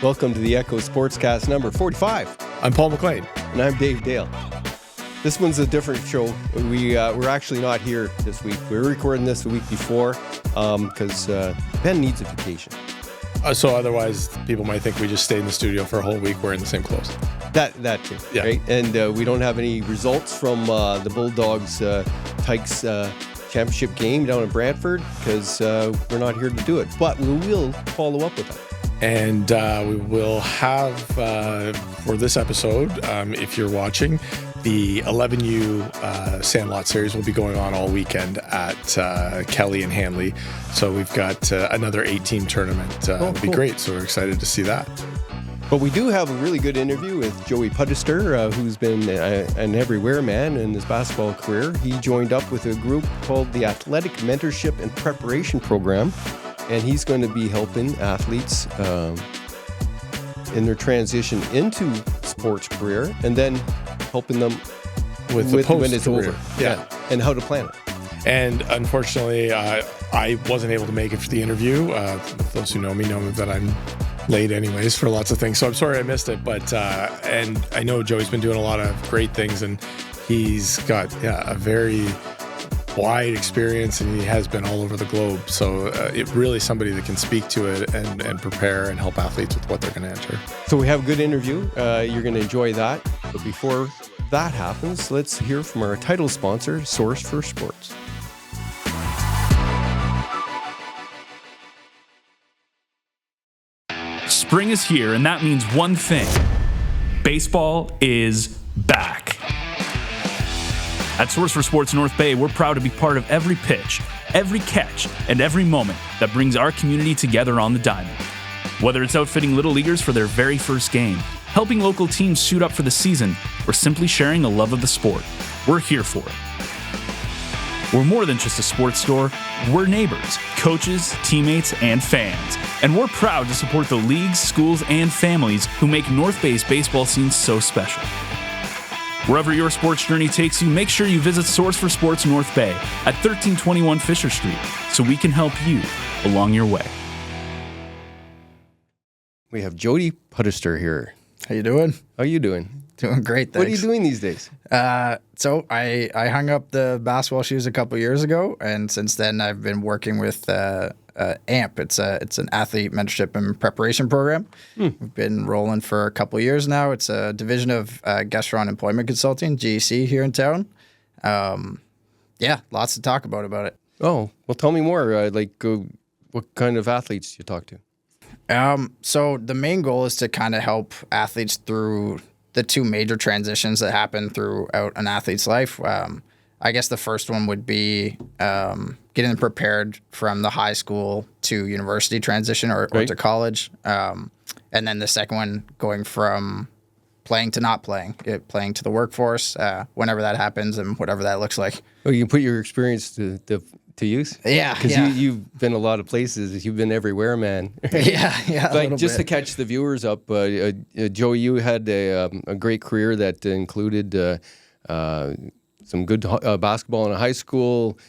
Welcome to the Echo Sportscast number 45. I'm Paul McLean. And I'm Dave Dale. This one's a different show. We're actually not here this week. We were recording this the week before because Ben needs a vacation. So otherwise, people might think we just stayed in the studio for a whole week wearing the same clothes. That too, yeah. Right? And we don't have any results from the Bulldogs Tykes championship game down in Brantford because we're not here to do it. But we will follow up with that. And we will have, for this episode, if you're watching, the 11U Sandlot Series will be going on all weekend at Kelly and Hanley. So we've got another 8-team tournament. It'll be great. So we're excited to see that. But we do have a really good interview with Joey Puddister, who's been an everywhere man in his basketball career. He joined up with a group called the Athletic Mentorship and Preparation Program. And he's going to be helping athletes in their transition into sports career and then helping them with when it's over. Yeah. And how to plan it. And unfortunately, I wasn't able to make it for the interview. Those who know me know that I'm late anyways for lots of things. So I'm sorry I missed it. But and I know Joey's been doing a lot of great things, and he's got a very wide experience, and he has been all over the globe. So it really somebody that can speak to it and prepare and help athletes with what they're going to enter. So we have a good interview. You're going to enjoy that. But before that happens, let's hear from our title sponsor, Source for Sports. Spring is here, and that means one thing. Baseball is back. At Source for Sports North Bay, we're proud to be part of every pitch, every catch, and every moment that brings our community together on the diamond. Whether it's outfitting little leaguers for their very first game, helping local teams suit up for the season, or simply sharing the love of the sport, we're here for it. We're more than just a sports store. We're neighbors, coaches, teammates, and fans. And we're proud to support the leagues, schools, and families who make North Bay's baseball scene so special. Wherever your sports journey takes you, make sure you visit Source for Sports North Bay at 1321 Fisher Street so we can help you along your way. We have Jody Puddister here. How you doing? How you doing? Doing great, thanks. What are you doing these days? So I hung up the basketball shoes a couple years ago, and since then I've been working with AMP. It's an Athlete Mentorship and Preparation program. We've been rolling for a couple years now. It's a division of Gastron Employment Consulting, GEC, here in town. Lots to talk about it. Oh, well, tell me more. What kind of athletes do you talk to? So the main goal is to kind of help athletes through the two major transitions that happen throughout an athlete's life. I guess the first one would be getting them prepared from the high school to university transition or to college. And then the second one going from playing to not playing, playing to the workforce, whenever that happens and whatever that looks like. Oh, you can put your experience to use? Yeah. Because you've been a lot of places. You've been everywhere, man. Yeah. Like just to catch the viewers up, Joe, you had a great career that included some good basketball in a high school,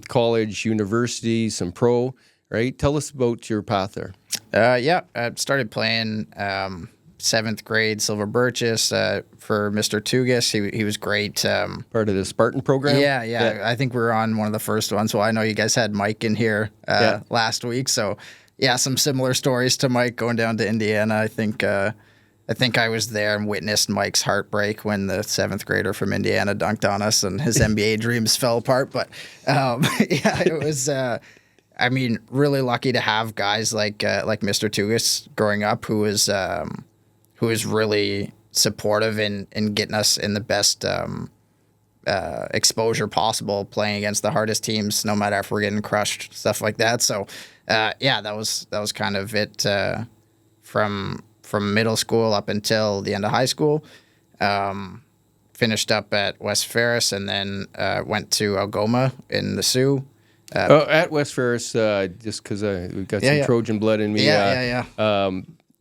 college, university, some pro, right? Tell us about your path there. I started playing 7th grade Silver Birches for Mr. Tugas. He was great. Part of the Spartan program? Yeah. I think we were on one of the first ones. Well, I know you guys had Mike in here last week. So, some similar stories to Mike going down to Indiana. I think I was there and witnessed Mike's heartbreak when the 7th grader from Indiana dunked on us and his NBA dreams fell apart. But, it was... really lucky to have guys like Mr. Tugas growing up, who is really supportive in getting us in the best exposure possible, playing against the hardest teams, no matter if we're getting crushed, stuff like that. So, that was kind of it from middle school up until the end of high school. Finished up at West Ferris and then went to Algoma in the Sioux. At West Ferris, just because we've got some Trojan blood in me.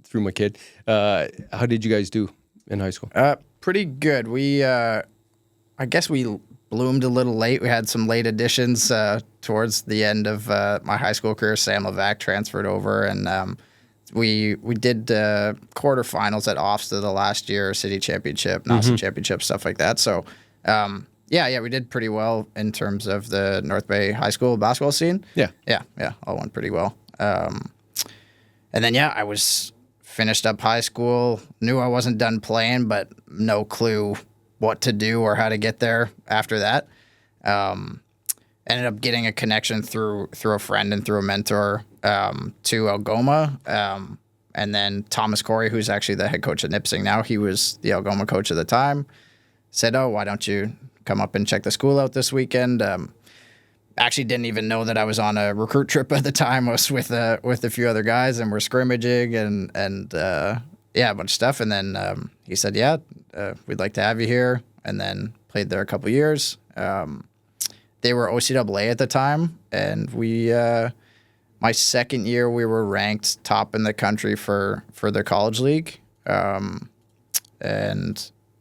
Through my kid. How did you guys do in high school? Pretty good. We, I guess we bloomed a little late. We had some late additions towards the end of my high school career. Sam Levac transferred over, and we did quarterfinals at Ofsted the last year, city championship, national championship, stuff like that. So, we did pretty well in terms of the North Bay High School basketball scene. Yeah, all went pretty well. And then I was finished up high school, knew I wasn't done playing, but no clue what to do or how to get there after that. Ended up getting a connection through a friend and through a mentor to Algoma. And then Thomas Corey, who's actually the head coach at Nipissing now, he was the Algoma coach at the time, said, "Oh, why don't you come up and check the school out this weekend?" Actually didn't even know that I was on a recruit trip at the time. I was with a few other guys and we're scrimmaging and a bunch of stuff. And then he said, we'd like to have you here. And then played there a couple years. They were OCAA at the time. And we, my second year, we were ranked top in the country for their college league. And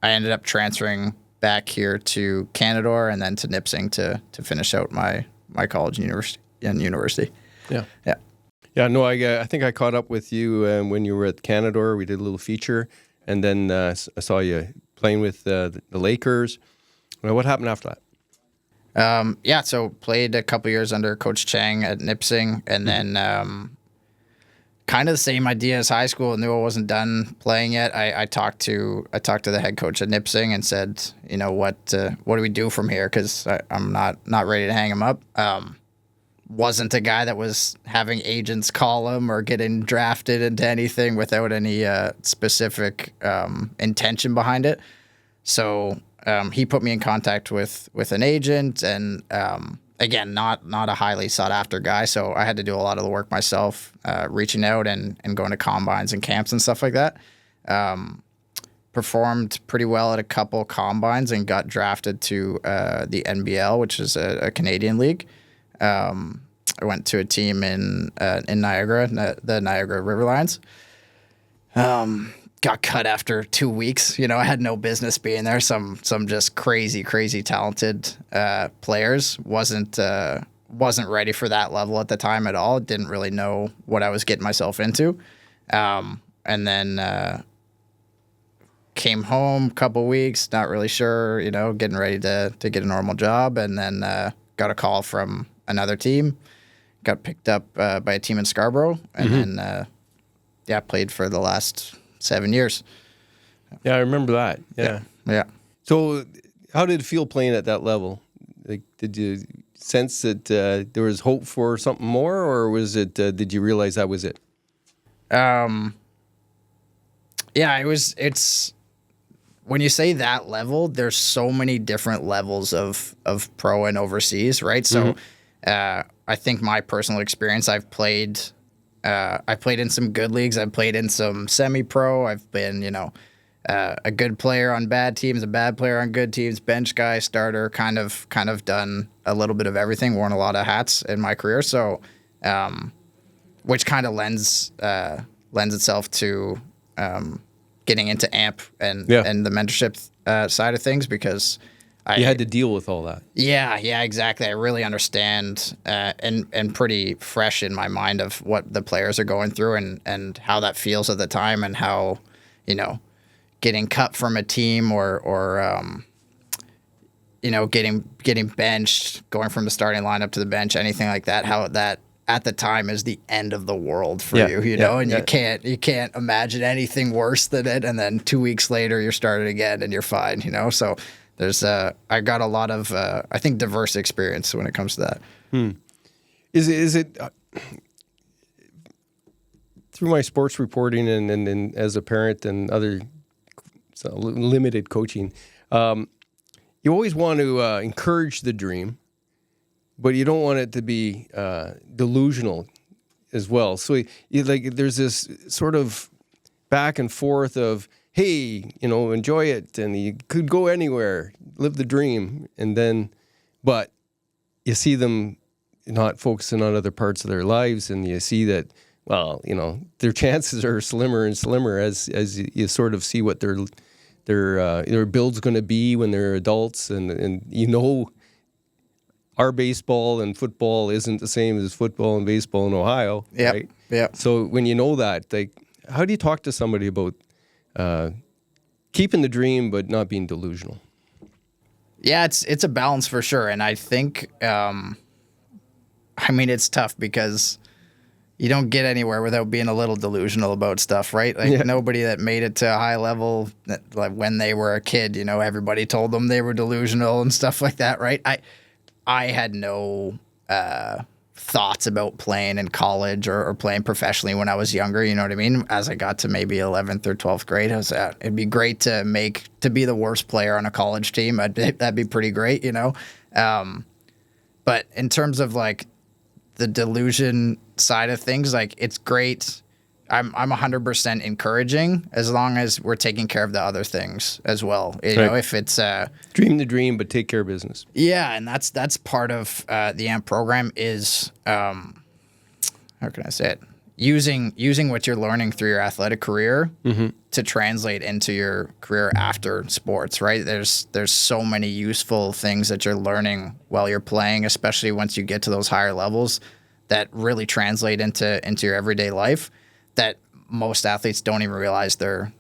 I ended up transferring back here to Canadore and then to Nipissing to finish out my college and university. Yeah, no, I think I caught up with you when you were at Canadore. We did a little feature, and then I saw you playing with the Lakers. Well, what happened after that? So played a couple years under Coach Chang at Nipissing, and then kind of the same idea as high school. Knew I wasn't done playing yet. I talked to the head coach at Nipissing and said, what do we do from here? Because I'm not ready to hang him up. Wasn't a guy that was having agents call him or getting drafted into anything without any specific intention behind it. So he put me in contact with an agent, and again, not a highly sought after guy, so I had to do a lot of the work myself, reaching out and going to combines and camps and stuff like that. Performed pretty well at a couple combines and got drafted to the NBL, which is a Canadian league. I went to a team in Niagara, the Niagara River Lions. Got cut after 2 weeks. I had no business being there. Some just crazy talented players. Wasn't ready for that level at the time at all. Didn't really know what I was getting myself into. And then came home a couple weeks, not really sure, getting ready to get a normal job. And then got a call from another team. Got picked up by a team in Scarborough. And then, played for the last 7 years. Yeah, I remember that. Yeah. So how did it feel playing at that level? Like, did you sense that there was hope for something more, or was it, did you realize that was it? It's when you say that level, there's so many different levels of pro and overseas, right? So I think my personal experience, I played in some good leagues. I've played in some semi-pro. I've been, a good player on bad teams, a bad player on good teams, bench guy, starter, kind of done a little bit of everything, worn a lot of hats in my career. So, which kind of lends itself to getting into AMP and the mentorship side of things, because you had to deal with all that. Yeah, exactly. I really understand and pretty fresh in my mind of what the players are going through and how that feels at the time, and how, getting cut from a team or getting benched, going from the starting lineup to the bench, anything like that, how that at the time is the end of the world for you, and you can't imagine anything worse than it. And then 2 weeks later, you're starting again and you're fine, So there's I got a lot of I think diverse experience when it comes to that. Is it through my sports reporting and as a parent and other limited coaching, you always want to encourage the dream, but you don't want it to be delusional as well. So there's this sort of back and forth of, hey, enjoy it, and you could go anywhere, live the dream, but you see them not focusing on other parts of their lives, and you see that, their chances are slimmer and slimmer as you sort of see what their build's going to be when they're adults, and our baseball and football isn't the same as football and baseball in Ohio, right? Yeah. So when you know that, like, how do you talk to somebody about keeping the dream but not being delusional? Yeah, it's a balance for sure, and I think, it's tough because you don't get anywhere without being a little delusional about stuff, right? Like nobody that made it to a high level, like when they were a kid, everybody told them they were delusional and stuff like that, right? I had no thoughts about playing in college or playing professionally when I was younger, you know what I mean? As I got to maybe 11th or 12th grade, I was it'd be great to be the worst player on a college team. That'd be pretty great, But in terms of like the delusion side of things, like it's great. I'm 100% encouraging as long as we're taking care of the other things as well. You know, if it's dream the dream, but take care of business. Yeah, and that's part of the AMP program is how can I say it? Using what you're learning through your athletic career to translate into your career after sports. Right? There's so many useful things that you're learning while you're playing, especially once you get to those higher levels, that really translate into your everyday life, that most athletes don't even realize they're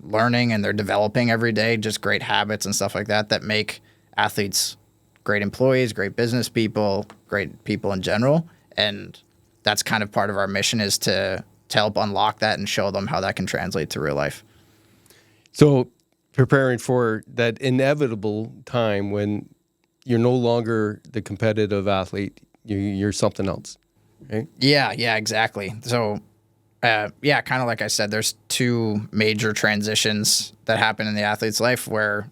learning and they're developing every day, just great habits and stuff like that make athletes great employees, great business people, great people in general. And that's kind of part of our mission, is to help unlock that and show them how that can translate to real life. So preparing for that inevitable time when you're no longer the competitive athlete, you're something else, right? Yeah, exactly. So kind of like I said, there's two major transitions that happen in the athlete's life where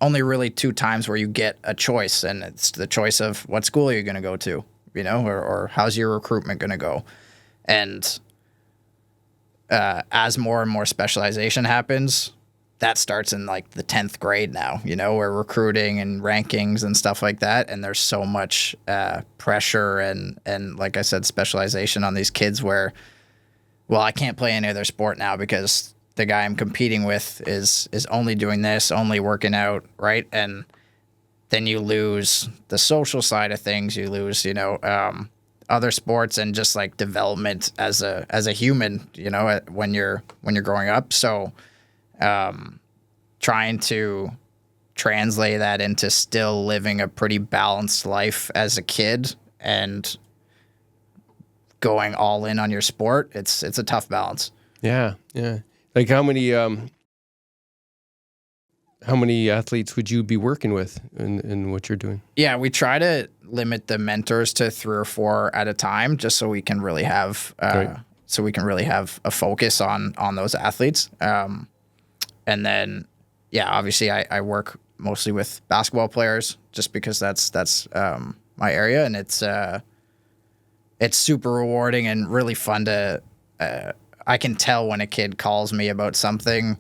only really two times where you get a choice, and it's the choice of what school are you going to go to, or how's your recruitment going to go. And as more and more specialization happens, that starts in like the 10th grade now, where recruiting and rankings and stuff like that. And there's so much pressure and like I said, specialization on these kids where, well, I can't play any other sport now because the guy I'm competing with is only doing this, only working out, right? And then you lose the social side of things. You lose, other sports and just like development as a human, when you're growing up. So trying to translate that into still living a pretty balanced life as a kid and going all in on your sport, it's a tough balance. Yeah. Like how many athletes would you be working with in what you're doing? Yeah, we try to limit the mentors to 3 or 4 at a time, just so we can really have a focus on those athletes. And then, obviously I work mostly with basketball players just because that's my area, and it's super rewarding and really fun to. I can tell when a kid calls me about something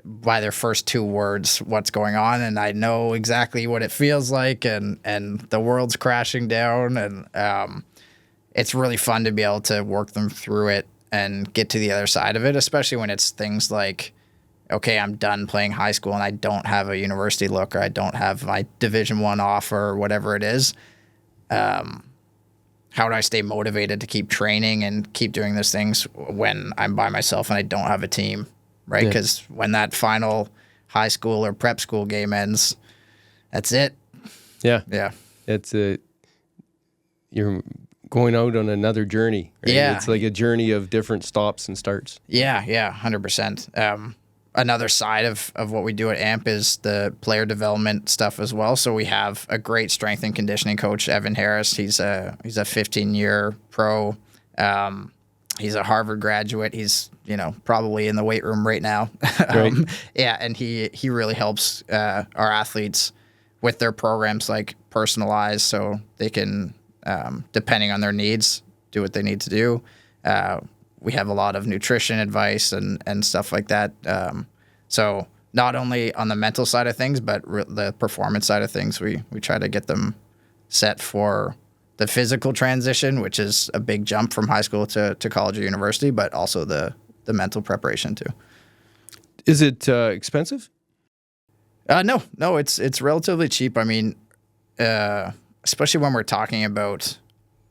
by their first 2 words what's going on, and I know exactly what it feels like, and the world's crashing down, and it's really fun to be able to work them through it and get to the other side of it, especially when it's things like, okay, I'm done playing high school and I don't have a university look, or I don't have my Division I offer, or whatever it is. How do I stay motivated to keep training and keep doing those things when I'm by myself and I don't have a team, right? Because when that final high school or prep school game ends, that's it. Yeah. It's you're going out on another journey. Right? Yeah. It's like a journey of different stops and starts. Yeah, 100%. Another side of what we do at AMP is the player development stuff as well. So we have a great strength and conditioning coach, Evan Harris. He's a 15-year pro. He's a Harvard graduate. He's probably in the weight room right now. Right. And he really helps our athletes with their programs, like personalized, so they can, depending on their needs, do what they need to do. We have a lot of nutrition advice and stuff like that. So not only on the mental side of things, but the performance side of things, we try to get them set for the physical transition, which is a big jump from high school to college or university, but also the mental preparation too. Is it expensive? No, it's relatively cheap. I mean, especially when we're talking about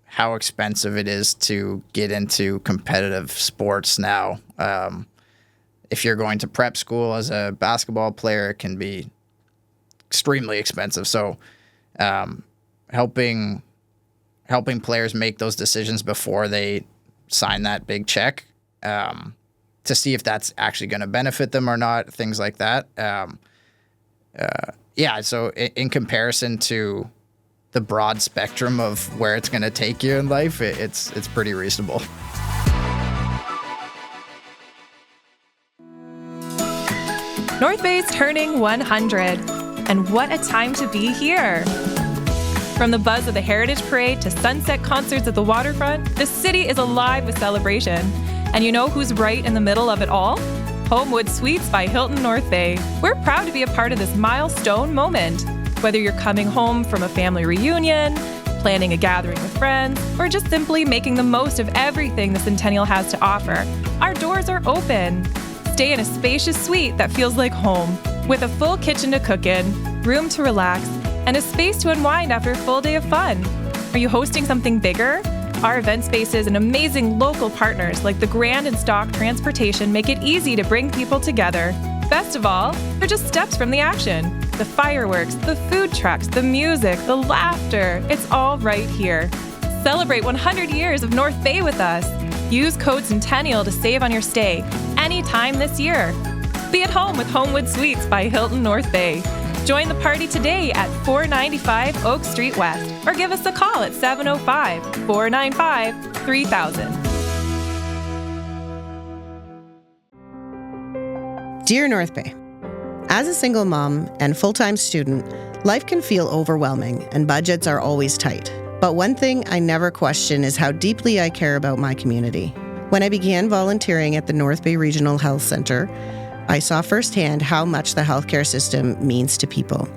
how expensive it is to get into competitive sports now. If you're going to prep school as a basketball player, it can be extremely expensive. So, helping players make those decisions before they sign that big check, to see if that's actually going to benefit them or not, things like that. So in comparison to the broad spectrum of where it's going to take you in life, it's pretty reasonable. North Bay's turning 100, and what a time to be here. From the buzz of the Heritage Parade to sunset concerts at the waterfront, the city is alive with celebration. And you know who's right in the middle of it all? Homewood Suites by Hilton North Bay. We're proud to be a part of this milestone moment. Whether you're coming home from a family reunion, planning a gathering with friends, or just simply making the most of everything the Centennial has to offer, our doors are open. Stay in a spacious suite that feels like home, with a full kitchen to cook in, room to relax, and a space to unwind after a full day of fun. Are you hosting something bigger? Our event spaces and amazing local partners like the Grand and Stock Transportation make it easy to bring people together. Best of all, they're just steps from the action. The fireworks, the food trucks, the music, the laughter, it's all right here. Celebrate 100 years of North Bay with us. Use code Centennial to save on your stay anytime this year. Be at home with Homewood Suites by Hilton North Bay. Join the party today at 495 Oak Street West or give us a call at 705-495-3000. Dear North Bay, as a single mom and full-time student, life can feel overwhelming and budgets are always tight. But one thing I never question is how deeply I care about my community. When I began volunteering at the North Bay Regional Health Centre, I saw firsthand how much the healthcare system means to people,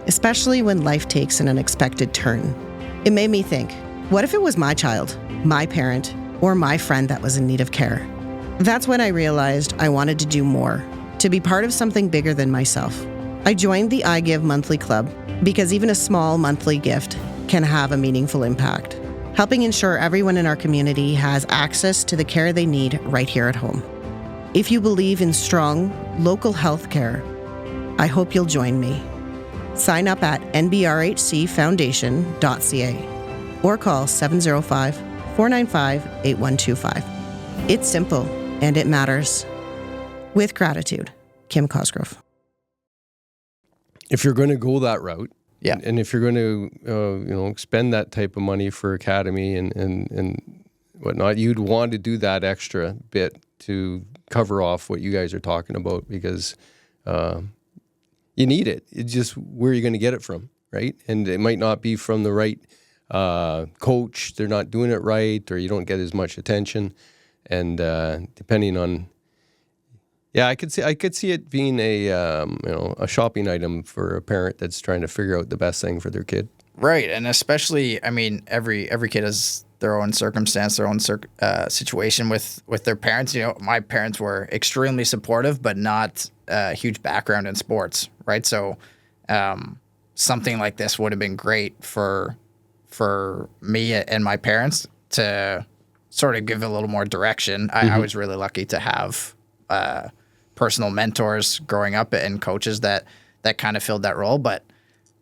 especially when life takes an unexpected turn. It made me think, what if it was my child, my parent, or my friend that was in need of care? That's when I realized I wanted to do more, to be part of something bigger than myself. I joined the I Give monthly club because even a small monthly gift can have a meaningful impact, helping ensure everyone in our community has access to the care they need right here at home. If you believe in strong, local health care, I hope you'll join me. Sign up at nbrhcfoundation.ca or call 705-495-8125. It's simple and it matters. With gratitude, Kim Cosgrove. If you're going to go that route, Yeah. and if you're going to spend that type of money for academy and whatnot, you'd want to do that extra bit to cover off what you guys are talking about, because you need it. It's just where you're going to get it from, right? And it might not be from the right coach. They're not doing it right, or you don't get as much attention. And depending on, I could see it being a shopping item for a parent that's trying to figure out the best thing for their kid. Right, and especially, I mean, every kid has their own circumstance, their own situation with their parents. You know, my parents were extremely supportive, but not a huge background in sports, right? So something like this would have been great for me and my parents to sort of give a little more direction. I was really lucky to have personal mentors growing up and coaches that kind of filled that role, but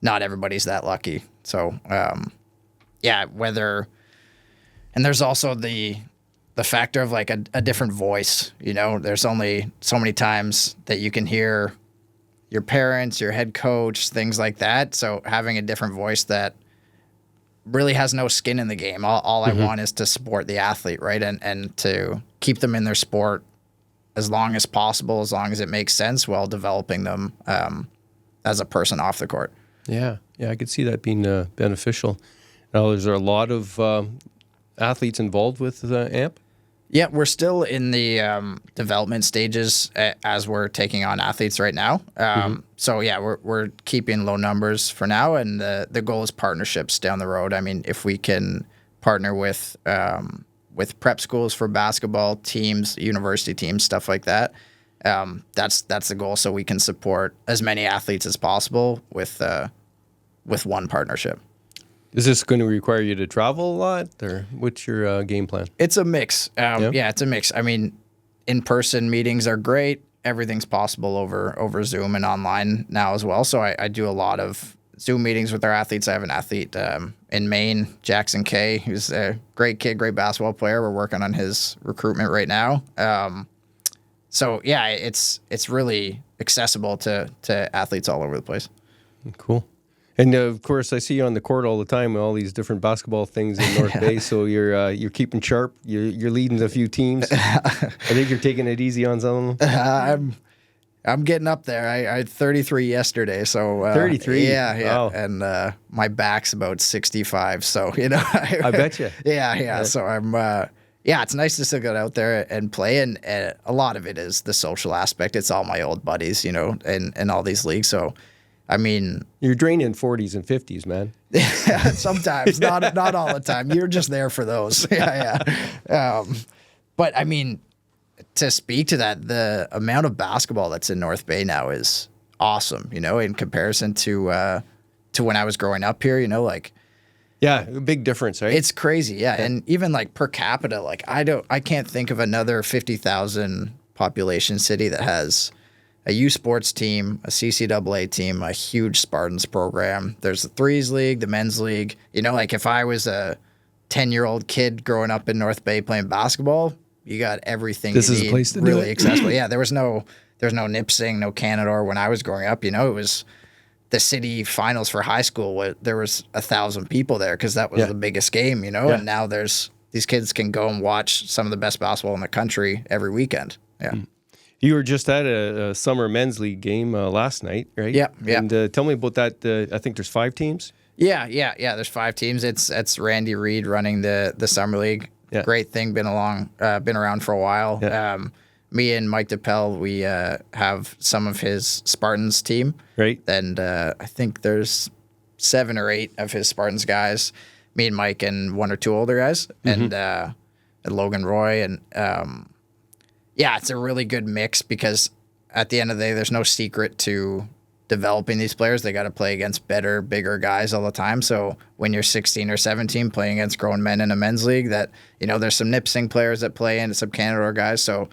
not everybody's that lucky. So, and there's also the factor of like a different voice, you know, there's only so many times that you can hear your parents, your head coach, things like that. So having a different voice that really has no skin in the game. All I want is to support the athlete, right? And to keep them in their sport as long as possible, as long as it makes sense, while developing them as a person off the court. Yeah, I could see that being beneficial. Now, is there a lot of athletes involved with AMP? Yeah, we're still in the development stages as we're taking on athletes right now. So yeah, we're keeping low numbers for now, and the goal is partnerships down the road. I mean, if we can partner with prep schools for basketball teams, university teams, stuff like that, That's the goal, so we can support as many athletes as possible with one partnership. Is this going to require you to travel a lot, or what's your game plan? It's a mix. Yeah, it's a mix. I mean, in-person meetings are great. Everything's possible over Zoom and online now as well. So I do a lot of Zoom meetings with our athletes. I have an athlete in Maine, Jackson Kay, who's a great kid, great basketball player. We're working on his recruitment right now. So yeah, it's really accessible to athletes all over the place. Cool. And of course, I see you on the court all the time with all these different basketball things in North Bay. So you're keeping sharp. You're leading a few teams. I think you're taking it easy on some of them. I'm getting up there. I had 33 yesterday. So 33. Yeah. Wow. And my back's about 65. So I bet you. Yeah. So I'm. It's nice to still get out there and play, and a lot of it is the social aspect. It's all my old buddies, in all these leagues. So. I mean, you're draining 40s and 50s, man. Sometimes, not all the time. You're just there for those. Yeah. But I mean, to speak to that, the amount of basketball that's in North Bay now is awesome. In comparison to when I was growing up here. Yeah, a big difference, right? It's crazy. Yeah, and even like per capita, like I can't think of another 50,000 population city that has a U Sports team, a CCAA team, a huge Spartans program. There's the Threes League, the Men's League. If I was a 10-year-old kid growing up in North Bay playing basketball, you got everything. This you is need, a place to really do it. accessible. Yeah, there's no Nipissing, no Canadore when I was growing up. It was the city finals for high school. There was 1,000 people there because that was the biggest game. And now these kids can go and watch some of the best basketball in the country every weekend. Yeah. Mm. You were just at a summer men's league game last night, right? Yeah. And tell me about that. I think there's 5 teams. Yeah. There's 5 teams. It's Randy Reed running the summer league. Yeah. Great thing. Been around for a while. Yeah. Me and Mike DePel, we have some of his Spartans team. Right. And I think there's 7 or 8 of his Spartans guys. Me and Mike and 1 or 2 older guys, and Logan Roy and. Yeah, it's a really good mix because at the end of the day, there's no secret to developing these players. They got to play against better, bigger guys all the time. So when you're 16 or 17 playing against grown men in a men's league, that there's some Nipissing players that play and some Canadore guys. So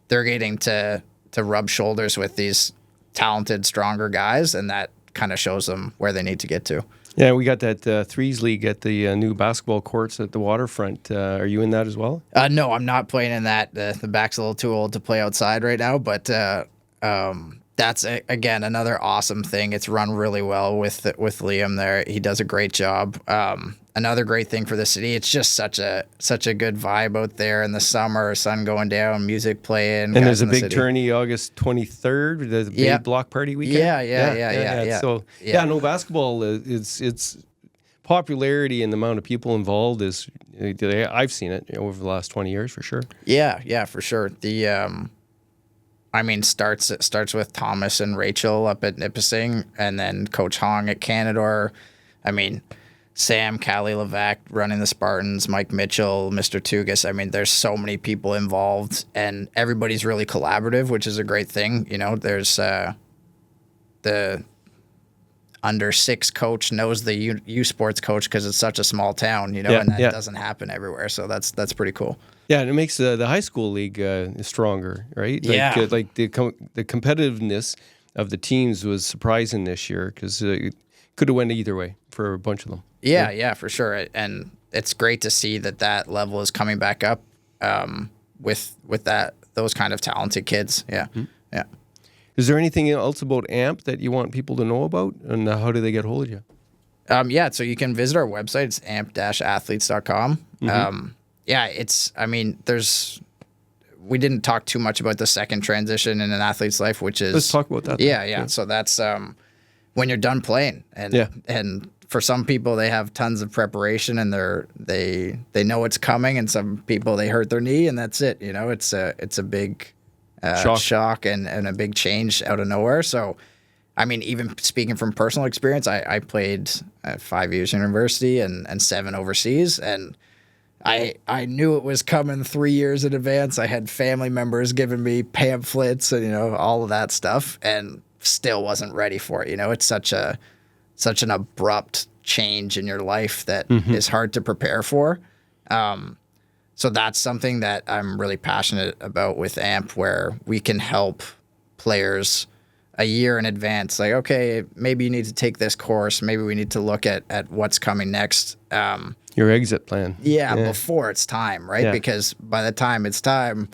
they're getting to rub shoulders with these talented, stronger guys, and that kind of shows them where they need to get to. Yeah, we got that Threes League at the new basketball courts at the waterfront. Are you in that as well? No, I'm not playing in that. The back's a little too old to play outside right now, but that's, again, another awesome thing. It's run really well with Liam there. He does a great job. Another great thing for the city. It's just such a good vibe out there in the summer, sun going down, music playing. And there's a big tourney August 23rd. There's a big block party weekend. Yeah. So no, basketball its popularity and the amount of people involved is. I've seen it over the last 20 years for sure. Yeah, for sure. The starts with Thomas and Rachel up at Nipissing, and then Coach Hong at Canadore. Sam, Callie Levac running the Spartans, Mike Mitchell, Mr. Tugas. There's so many people involved, and everybody's really collaborative, which is a great thing. There's the under 6 coach knows the U Sports coach because it's such a small town, and that doesn't happen everywhere. So that's pretty cool. Yeah, and it makes the high school league stronger, right? Like the competitiveness of the teams was surprising this year because it could have went either way for a bunch of them. Yeah, for sure. And it's great to see that level is coming back up with those kind of talented kids. Yeah, yeah. Is there anything else about AMP that you want people to know about, and how do they get hold of you? So you can visit our website. It's amp-athletes.com. We didn't talk too much about the second transition in an athlete's life, which is... Let's talk about that. Yeah. So that's when you're done playing. And for some people, they have tons of preparation and they know it's coming, and some people, they hurt their knee and that's it. It's a big shock and a big change out of nowhere. So, even speaking from personal experience, I played 5 years in university and 7 overseas, and I knew it was coming 3 years in advance. I had family members giving me pamphlets and, all of that stuff, and still wasn't ready for it. It's such an abrupt change in your life that is hard to prepare for. So that's something that I'm really passionate about with AMP, where we can help players a year in advance. Like, okay, maybe you need to take this course. Maybe we need to look at what's coming next. Your exit plan. Yeah, before it's time, right? Yeah. Because by the time it's time,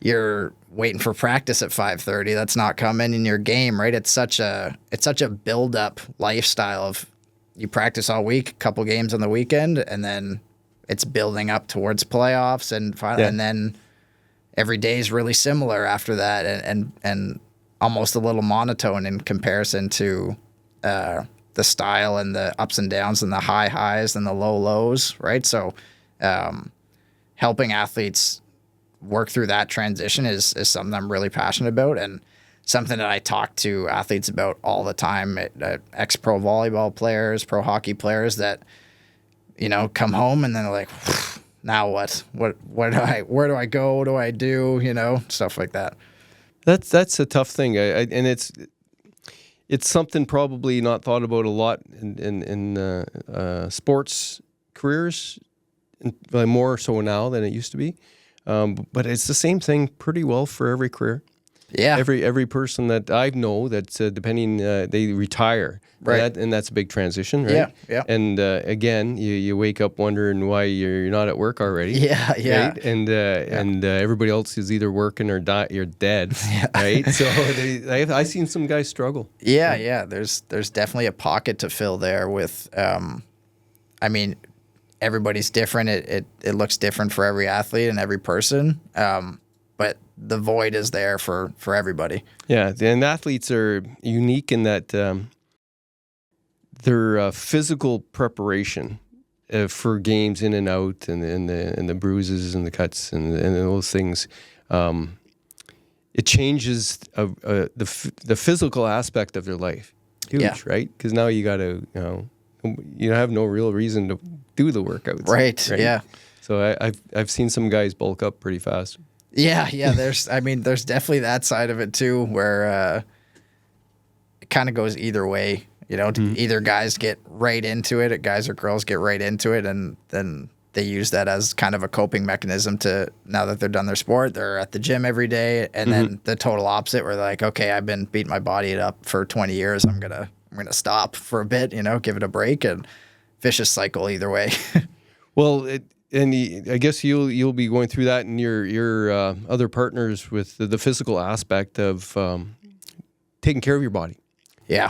you're waiting for practice at 5:30. That's not coming in your game, right? It's such a build-up lifestyle of you practice all week, a couple games on the weekend, and then it's building up towards playoffs, and finally, and then every day is really similar after that, and almost a little monotone in comparison to the style and the ups and downs and the high highs and the low lows, right? So helping athletes work through that transition is something I'm really passionate about, and something that I talk to athletes about all the time, ex-pro volleyball players, pro hockey players that, come home and then they're like, now what? Where do I go? What do I do? Stuff like that. That's a tough thing, and it's something probably not thought about a lot in sports careers, more so now than it used to be. But it's the same thing pretty well for every career. Yeah. Every person that I know that's depending, they retire. Right. And that's a big transition, right? Yeah, yeah. And again, you wake up wondering why you're not at work already. Yeah, yeah. Right? And everybody else is either working or you're dead, right? So I've seen some guys struggle. Yeah. There's definitely a pocket to fill there with, everybody's different. It looks different for every athlete and every person. But the void is there for everybody. Yeah, and athletes are unique in that their physical preparation for games in and out, and the bruises and the cuts and those things, it changes the physical aspect of their life. Huge, right? Because now you got to, you have no real reason to do the workouts. Right? Yeah. So I've seen some guys bulk up pretty fast. Yeah. There's definitely that side of it too, where it kind of goes either way. Either guys get right into it, guys or girls get right into it, and then they use that as kind of a coping mechanism to, now that they're done their sport, they're at the gym every day, and then the total opposite, where they're like, okay, I've been beating my body up for 20 years, I'm gonna stop for a bit, give it a break, and vicious cycle either way. Well, I guess you'll be going through that in your other partners with the physical aspect of taking care of your body. Yeah.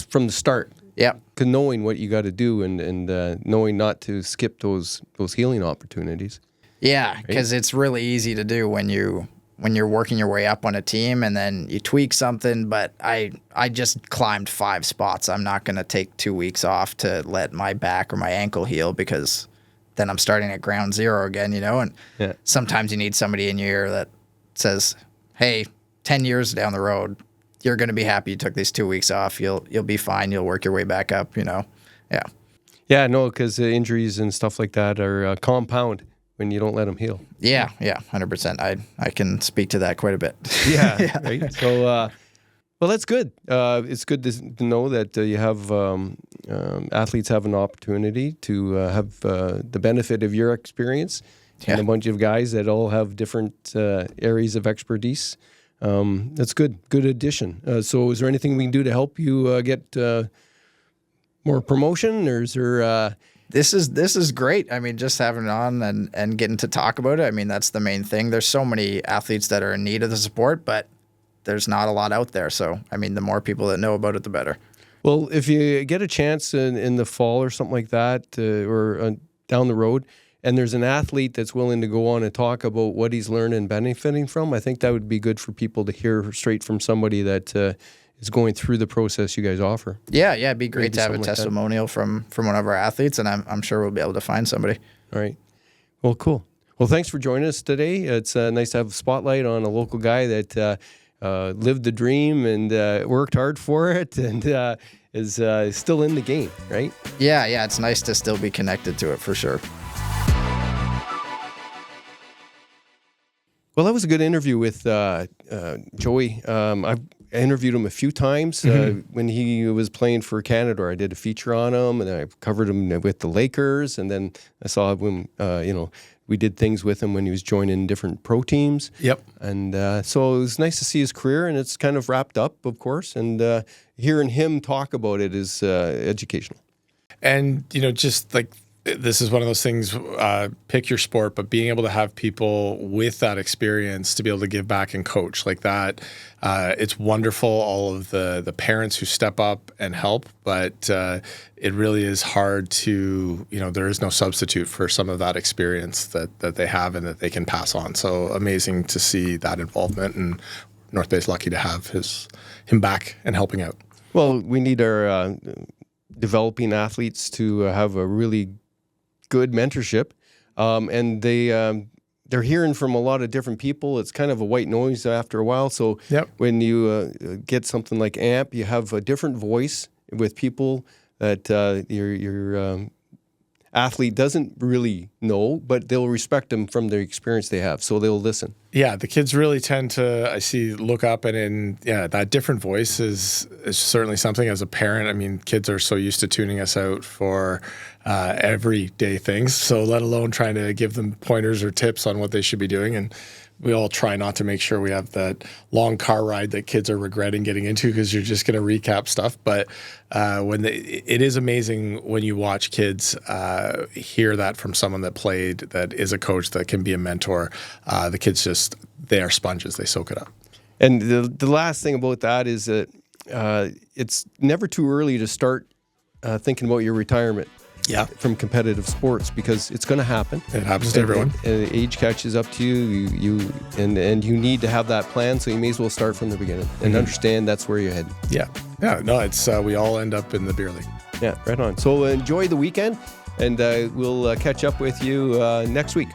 From the start. Yeah. Knowing what you got to do and knowing not to skip those healing opportunities. Yeah, because it's really easy to do when you're working your way up on a team and then you tweak something. But I just climbed 5 spots. I'm not going to take 2 weeks off to let my back or my ankle heal, because then I'm starting at ground zero again, And sometimes you need somebody in your ear that says, hey, 10 years down the road, you're going to be happy you took these 2 weeks off. You'll be fine. You'll work your way back up, Yeah. Yeah, no, because injuries and stuff like that are compound when you don't let them heal. Yeah, 100%. I can speak to that quite a bit. Yeah. Right. So, well, that's good. It's good to know that you have athletes have an opportunity to have the benefit of your experience, and a bunch of guys that all have different areas of expertise. That's good. Good addition. So is there anything we can do to help you get more promotion, or is there... This is great. Just having it on and getting to talk about it. That's the main thing. There's so many athletes that are in need of the support, but there's not a lot out there. So, the more people that know about it, the better. Well, if you get a chance in the fall or something like that, or down the road, and there's an athlete that's willing to go on and talk about what he's learned and benefiting from, I think that would be good for people to hear straight from somebody that is going through the process you guys offer. Yeah, it'd be great to have a testimonial from one of our athletes, and I'm sure we'll be able to find somebody. All right. Well, cool. Well, thanks for joining us today. It's nice to have a spotlight on a local guy that lived the dream and worked hard for it, and is still in the game, right? Yeah, it's nice to still be connected to it for sure. Well, that was a good interview with Joey. I've interviewed him a few times when he was playing for Canada. I did a feature on him, and I covered him with the Lakers, and then I saw him, we did things with him when he was joining different pro teams. Yep. And so it was nice to see his career, and it's kind of wrapped up, of course. And hearing him talk about it is educational. And, just like this is one of those things, pick your sport, but being able to have people with that experience to be able to give back and coach like that, it's wonderful, all of the parents who step up and help, but it really is hard to, there is no substitute for some of that experience that they have and that they can pass on. So amazing to see that involvement, and North Bay's lucky to have him back and helping out. Well, we need our developing athletes to have a really good mentorship, and they're hearing from a lot of different people. It's kind of a white noise after a while. So when you get something like AMP, you have a different voice with people that your athlete doesn't really know, but they'll respect them from the experience they have, so they'll listen. Yeah, the kids really tend to, I see, look up, and that different voice is certainly something. As a parent, I mean, kids are so used to tuning us out for everyday things, so let alone trying to give them pointers or tips on what they should be doing. And we all try not to make sure we have that long car ride that kids are regretting getting into because you're just going to recap stuff. But it is amazing when you watch kids hear that from someone that played, that is a coach, that can be a mentor. The kids they are sponges. They soak it up. And the last thing about that is that it's never too early to start thinking about your retirement. Yeah, from competitive sports, because it's going to happen. It happens to everyone. And age catches up to you. And you need to have that plan. So you may as well start from the beginning and understand that's where you're headed. Yeah. No, it's we all end up in the beer league. Yeah, right on. So enjoy the weekend, and we'll catch up with you next week.